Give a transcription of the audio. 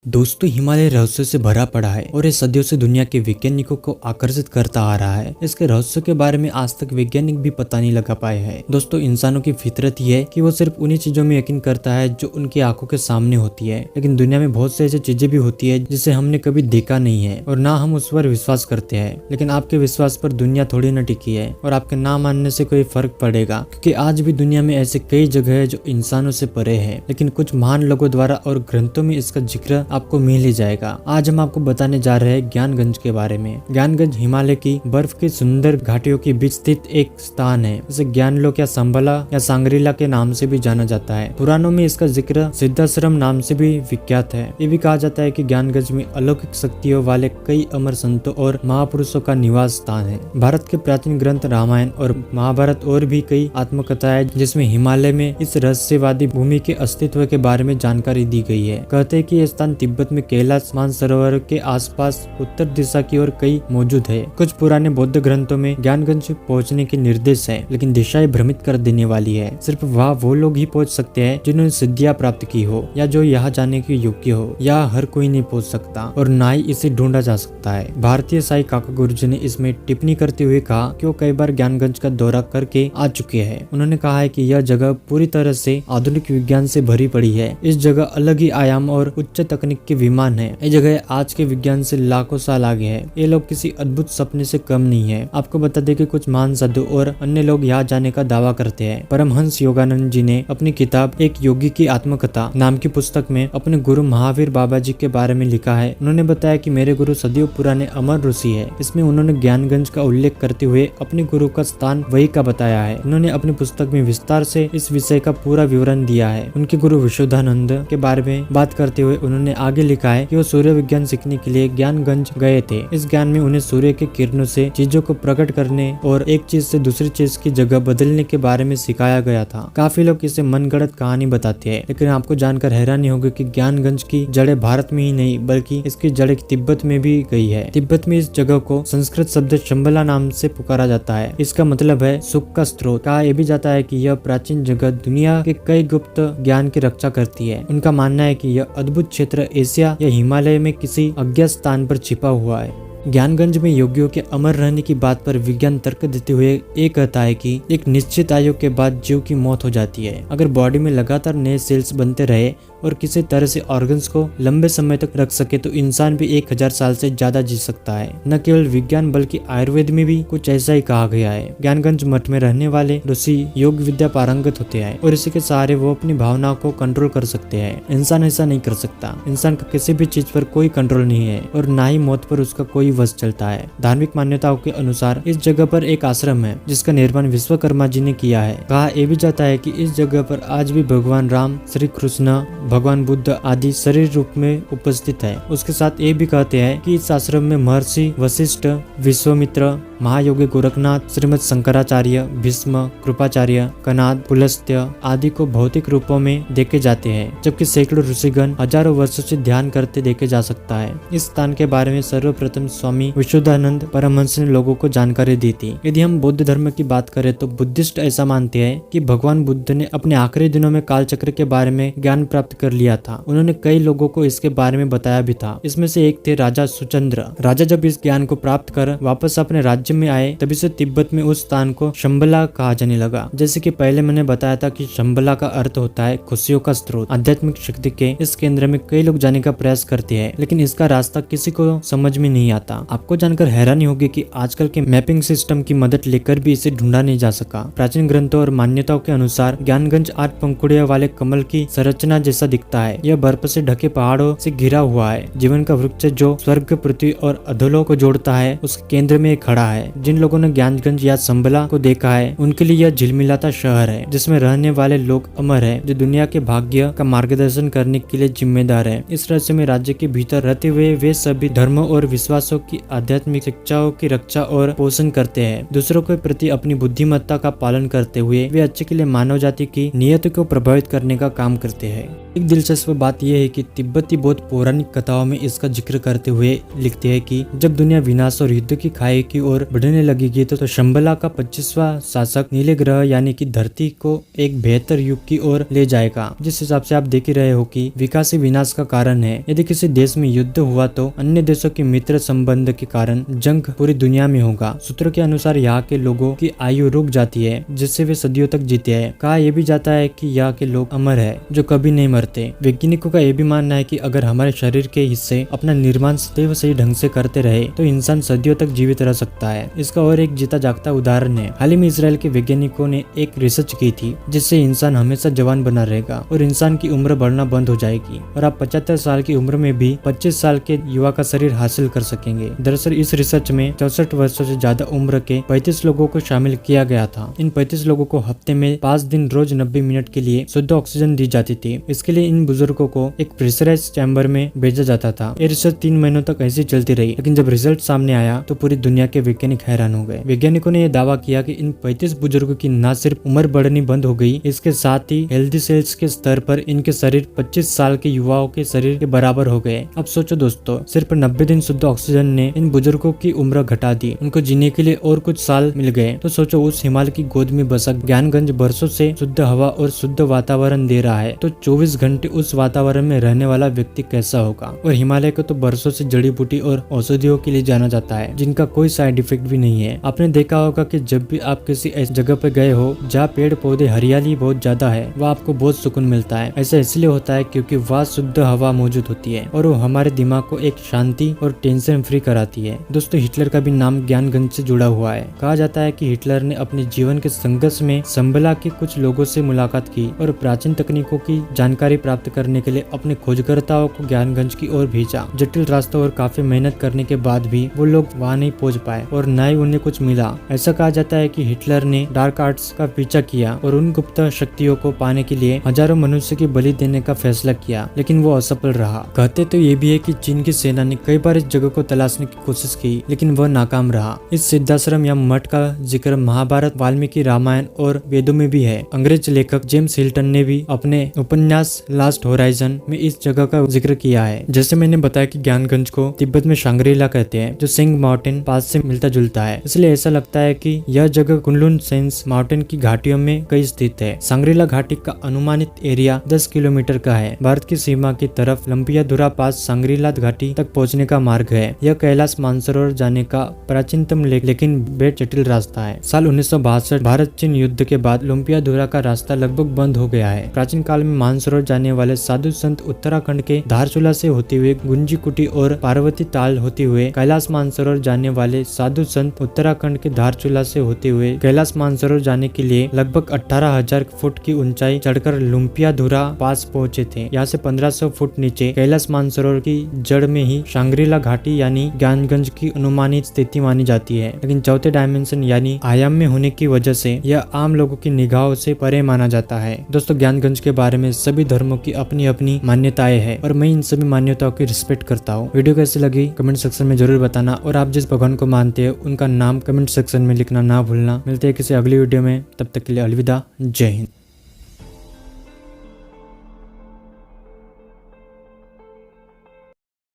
दोस्तों, हिमालय रहस्यों से भरा पड़ा है और ये सदियों से दुनिया के वैज्ञानिकों को आकर्षित करता आ रहा है। इसके रहस्यों के बारे में आज तक वैज्ञानिक भी पता नहीं लगा पाए हैं। दोस्तों, इंसानों की फितरत ही है कि वो सिर्फ उन्हीं चीजों में यकीन करता है जो उनकी आंखों के सामने होती है। लेकिन दुनिया में बहुत से ऐसी चीजें भी होती है जिसे हमने कभी देखा नहीं है और ना हम उस पर विश्वास करते हैं। लेकिन आपके विश्वास पर दुनिया थोड़ी न टिकी है और आपके ना मानने से कोई फर्क पड़ेगा, क्योंकि आज भी दुनिया में ऐसे कई जगह है जो इंसानों से परे है, लेकिन कुछ महान लोगों द्वारा और ग्रंथों में इसका जिक्र आपको मिल ही जाएगा। आज हम आपको बताने जा रहे हैं ज्ञानगंज के बारे में। ज्ञानगंज हिमालय की बर्फ की सुंदर घाटियों के बीच स्थित एक स्थान है। इसे ज्ञानलोक या संबला या सांगरीला के नाम से भी जाना जाता है। पुराणों में इसका जिक्र सिद्धाश्रम नाम से भी विख्यात है। ये भी कहा जाता है कि ज्ञानगंज में अलौकिक शक्तियों वाले कई अमर संतों और महापुरुषों का निवास स्थान है। भारत के प्राचीन ग्रंथ रामायण और महाभारत और भी कई आत्मकथाएं जिसमें हिमालय में इस रहस्यवादी भूमि के अस्तित्व के बारे में जानकारी दी गई है। कहते हैं कि यह स्थान तिब्बत में कैलाश मानसरोवर के आसपास उत्तर दिशा की ओर कई मौजूद है। कुछ पुराने बौद्ध ग्रंथों में ज्ञानगंज पहुंचने के निर्देश है, लेकिन दिशाएं भ्रमित कर देने वाली है। सिर्फ वहाँ वो लोग ही पहुंच सकते हैं जिन्होंने सिद्धियां प्राप्त की हो या जो यहाँ जाने के योग्य हो। या हर कोई नहीं पहुंच सकता और ना ही इसे ढूंढा जा सकता है। भारतीय साई काका गुरुजी ने इसमें टिप्पणी करते हुए कहा कि वो कई बार ज्ञानगंज का दौरा करके आ चुके हैं। उन्होंने कहा है कि यह जगह पूरी तरह से आधुनिक विज्ञान से भरी पड़ी है। इस जगह अलग ही आयाम और उच्च तकनीक के विमान है। ये जगह आज के विज्ञान से लाखों साल आगे है। ये लोग किसी अद्भुत सपने से कम नहीं है। आपको बता दें कि कुछ महान साधु और अन्य लोग यहाँ जाने का दावा करते हैं। परमहंस योगानंद जी ने अपनी किताब एक योगी की आत्मकथा नाम की पुस्तक में अपने गुरु महावीर बाबा जी के बारे में लिखा है। उन्होंने बताया कि मेरे गुरु सदियों पुराने अमर ऋषि है। इसमें उन्होंने ज्ञानगंज का उल्लेख करते हुए अपने गुरु का स्थान वही का बताया है। उन्होंने अपनी पुस्तक में विस्तार से इस विषय का पूरा विवरण दिया है। उनके गुरु विशुद्धानंद के बारे में बात करते हुए उन्होंने आगे लिखा है कि वो सूर्य विज्ञान सीखने के लिए ज्ञानगंज गए थे। इस ज्ञान में उन्हें सूर्य के किरणों से चीजों को प्रकट करने और एक चीज से दूसरी चीज की जगह बदलने के बारे में सिखाया गया था। काफी लोग इसे मनगढ़ंत कहानी बताते हैं, लेकिन आपको जानकर हैरानी होगी कि ज्ञानगंज की जड़ें भारत में ही नहीं बल्कि इसकी जड़ें तिब्बत में भी गई है। तिब्बत में इस जगह को संस्कृत शब्द शंबला नाम से पुकारा जाता है। इसका मतलब है सुख का स्रोत। कहा यह भी जाता है कि यह प्राचीन जगह दुनिया के कई गुप्त ज्ञान की रक्षा करती है। उनका मानना है कि यह अद्भुत क्षेत्र एशिया या हिमालय में किसी अज्ञात स्थान पर छिपा हुआ है। ज्ञानगंज में योगियों के अमर रहने की बात पर विज्ञान तर्क देते हुए ये कहता है कि एक निश्चित आयु के बाद जीव की मौत हो जाती है। अगर बॉडी में लगातार नए सेल्स बनते रहे और किसी तरह से ऑर्गन्स को लंबे समय तक रख सके तो इंसान भी 1000 साल से ज्यादा जी सकता है। न केवल विज्ञान बल्कि आयुर्वेद में भी कुछ ऐसा ही कहा गया है। ज्ञानगंज मठ में रहने वाले ऋषि योग विद्या पारंगत होते हैं और इसी के सहारे वो अपनी भावनाओं को कंट्रोल कर सकते हैं। इंसान ऐसा नहीं कर सकता। इंसान का किसी भी चीज पर कोई कंट्रोल नहीं है और न ही मौत पर उसका कोई वश चलता है। धार्मिक मान्यताओं के अनुसार इस जगह पर एक आश्रम है जिसका निर्माण विश्वकर्मा जी ने किया है। कहा यह भी जाता है कि इस जगह पर आज भी भगवान राम, श्री कृष्ण, भगवान बुद्ध आदि शरीर रूप में उपस्थित है। उसके साथ ये भी कहते हैं कि इस आश्रम में महर्षि वशिष्ठ, विश्वामित्र, महायोगी गोरखनाथ, श्रीमद शंकराचार्य, भीष्म, कृपाचार्य, कनाद, पुलस्त्य आदि को भौतिक रूपों में देखे जाते हैं, जबकि सैकड़ों ऋषिगण हजारों वर्षों से ध्यान करते देखे जा सकता है। इस स्थान के बारे में सर्वप्रथम स्वामी विशुद्धानंद परमहंस ने लोगों को जानकारी दी थी। यदि हम बौद्ध धर्म की बात करें तो बुद्धिस्ट ऐसा मानते हैं कि भगवान बुद्ध ने अपने आखिरी दिनों में कालचक्र के बारे में ज्ञान प्राप्त कर लिया था। उन्होंने कई लोगों को इसके बारे में बताया भी था। इसमें से एक थे राजा सुचंद्र। राजा जब इस ज्ञान को प्राप्त कर वापस अपने राज्य में आए तभी से तिब्बत में उस स्थान को शंबला कहा जाने लगा। जैसे कि पहले मैंने बताया था कि शंबला का अर्थ होता है खुशियों का स्रोत। आध्यात्मिक शक्ति के इस केंद्र में कई लोग जाने का प्रयास करते हैं, लेकिन इसका रास्ता किसी को समझ में नहीं आता। आपको जानकर हैरानी होगी कि आजकल के मैपिंग सिस्टम की मदद लेकर भी इसे ढूंढा नहीं जा सका। प्राचीन ग्रंथों और मान्यताओं के अनुसार ज्ञानगंज 8 पंखुड़ियों वाले कमल की संरचना जैसा दिखता है। यह बर्फ से ढके पहाड़ों से घिरा हुआ है। जीवन का वृक्ष जो स्वर्ग, पृथ्वी और अधोलोक को जोड़ता है उसके केंद्र में खड़ा है। जिन लोगों ने ज्ञानगंज या संबला को देखा है उनके लिए यह झिलमिलाता शहर है जिसमें रहने वाले लोग अमर है, जो दुनिया के भाग्य का मार्गदर्शन करने के लिए जिम्मेदार है। इस रहस्य में राज्य के भीतर रहते हुए वे सभी धर्मों और विश्वासों की आध्यात्मिक शिक्षाओं की रक्षा और पोषण करते हैं। दूसरों के प्रति अपनी बुद्धिमत्ता का पालन करते हुए वे अच्छे के लिए मानव जाति की नियत को प्रभावित करने का काम करते हैं। एक दिलचस्प बात यह है कि तिब्बती बौद्ध पौराणिक कथाओं में इसका जिक्र करते हुए लिखते हैं कि जब दुनिया विनाश और युद्ध की खाई की ओर बढ़ने लगेगी तो शंबला का 25वां शासक नीले ग्रह यानी कि धरती को एक बेहतर युग की ओर ले जाएगा। जिस हिसाब से आप देख ही रहे हो कि विकास ही विनाश का कारण है। यदि किसी देश में युद्ध हुआ तो अन्य देशों के मित्र संबंध के कारण जंग पूरी दुनिया में होगा। सूत्रों के अनुसार यहाँ के लोगों की आयु रुक जाती है जिससे वे सदियों तक जीते हैं। कहा यह भी जाता है कि यहाँ के लोग अमर है जो कभी नहीं मरते। वैज्ञानिकों का यह भी मानना है कि अगर हमारे शरीर के हिस्से अपना निर्माण सदैव सही ढंग से करते रहे तो इंसान सदियों तक जीवित रह सकता है। इसका और एक जीता जागता उदाहरण है। हाल ही में इसराइल के वैज्ञानिकों ने एक रिसर्च की थी जिससे इंसान हमेशा जवान बना रहेगा और इंसान की उम्र बढ़ना बंद हो जाएगी और आप 75 साल की उम्र में भी 25 साल के युवा का शरीर हासिल कर सकेंगे। दरअसल इस रिसर्च में 64 वर्षों से ज्यादा उम्र के 35 लोगों को शामिल किया गया था। इन 35 लोगों को हफ्ते में 5 दिन रोज 90 मिनट के लिए शुद्ध ऑक्सीजन दी जाती थी। इसके लिए इन बुजुर्गों को एक प्रेशराइज्ड चैम्बर में भेजा जाता था। ये रिसर्च 3 महीनों तक ऐसी चलती रही, लेकिन जब रिजल्ट सामने आया तो पूरी दुनिया के वैज्ञानिक हैरान हो गए। वैज्ञानिकों ने यह दावा किया कि इन 35 बुजुर्गों की न सिर्फ उम्र बढ़नी बंद हो गई, इसके साथ ही हेल्दी सेल्स के स्तर पर इनके शरीर 25 साल के युवाओं के शरीर के बराबर हो गए। अब सोचो दोस्तों, सिर्फ 90 दिन शुद्ध ऑक्सीजन ने इन बुजुर्गों की उम्र घटा दी। उनको जीने के लिए और कुछ साल मिल गए। तो सोचो उस हिमालय की गोद में बसा ज्ञानगंज बरसों से शुद्ध हवा और शुद्ध वातावरण दे रहा है, तो 24 घंटे उस वातावरण में रहने वाला व्यक्ति कैसा होगा। और हिमालय को तो बरसों से जड़ी बूटी और औषधियों के लिए जाना जाता है जिनका कोई साइड इफेक्ट भी नहीं है। आपने देखा होगा कि जब भी आप किसी ऐसी जगह पे गए हो जहाँ पेड़ पौधे हरियाली बहुत ज्यादा है, वह आपको बहुत सुकून मिलता है। ऐसा इसलिए होता है क्योंकि वहाँ शुद्ध हवा मौजूद होती है और वो हमारे दिमाग को एक शांति और टेंशन फ्री कराती है। दोस्तों, हिटलर का भी नाम ज्ञानगंज से जुड़ा हुआ है। कहा जाता है कि हिटलर ने अपने जीवन के संघर्ष में संबला के कुछ लोगों से मुलाकात की और प्राचीन तकनीकों की जानकारी प्राप्त करने के लिए अपने खोजकर्ताओं को ज्ञानगंज की ओर भेजा। जटिल रास्तों और काफी मेहनत करने के बाद भी वो लोग वहाँ नहीं पहुँच पाए और न ही उन्हें कुछ मिला। ऐसा कहा जाता है कि हिटलर ने डार्क आर्ट्स का पीछा किया और उन गुप्त शक्तियों को पाने के लिए हजारों मनुष्य की बलि देने का फैसला किया, लेकिन वो असफल रहा। कहते तो ये भी है कि चीन की सेना ने कई बार इस जगह को तलाशने की कोशिश की, लेकिन वह नाकाम रहा। इस सिद्धाश्रम या मठ का जिक्र महाभारत, वाल्मीकि रामायण और वेदों में भी है। अंग्रेज लेखक जेम्स हिल्टन ने भी अपने उपन्यास लास्ट होराइजन में इस जगह का जिक्र किया है। जैसे मैंने बताया कि ज्ञानगंज को तिब्बत में शांग्रीला कहते हैं, जो सिंग माउंटेन पास से मिलता जुलता है। इसलिए ऐसा लगता है कि यह जगह कुनलुन सेंस माउंटेन की घाटियों में कहीं स्थित है। सांग्रीला घाटी का अनुमानित एरिया 10 किलोमीटर का है। भारत की सीमा की तरफ लंपियाधुरा पास सांग्रीला घाटी तक पहुंचने का मार्ग है। यह कैलाश मानसरोवर जाने का प्राचीनतम लेकिन बेहद जटिल रास्ता है। साल 1962 भारत चीन युद्ध के बाद लंपियाधुरा का रास्ता लगभग बंद हो गया है। प्राचीन काल में मानसरोवर जाने वाले साधु संत उत्तराखंड के धारचूला से होते हुए गुंजीकुटी और पार्वती ताल होते हुए कैलाश मानसरोवर जाने वाले साधु संत उत्तराखंड के धारचूला से होते हुए कैलाश मानसरोवर जाने के लिए लगभग 18,000 फुट की ऊंचाई चढ़कर लुम्पियाधुरा पास पहुंचे थे। यहाँ से 1500 फुट नीचे कैलाश मानसरोवर की जड़ में ही शांग्रीला घाटी यानी ज्ञानगंज की अनुमानित स्थिति मानी जाती है, लेकिन चौथे डायमेंशन यानी आयाम में होने की वजह से यह आम लोगों की निगाहों से परे माना जाता है। दोस्तों, ज्ञानगंज के बारे में सभी धर्मों की अपनी अपनी मान्यताएं हैं और मैं इन सभी मान्यताओं की रिस्पेक्ट करता हूँ। वीडियो कैसी लगी कमेंट सेक्शन में जरूर बताना और आप जिस भगवान को मानते हैं उनका नाम कमेंट सेक्शन में लिखना ना भूलना। मिलते हैं किसी अगली वीडियो में, तब तक के लिए अलविदा, जय हिंद।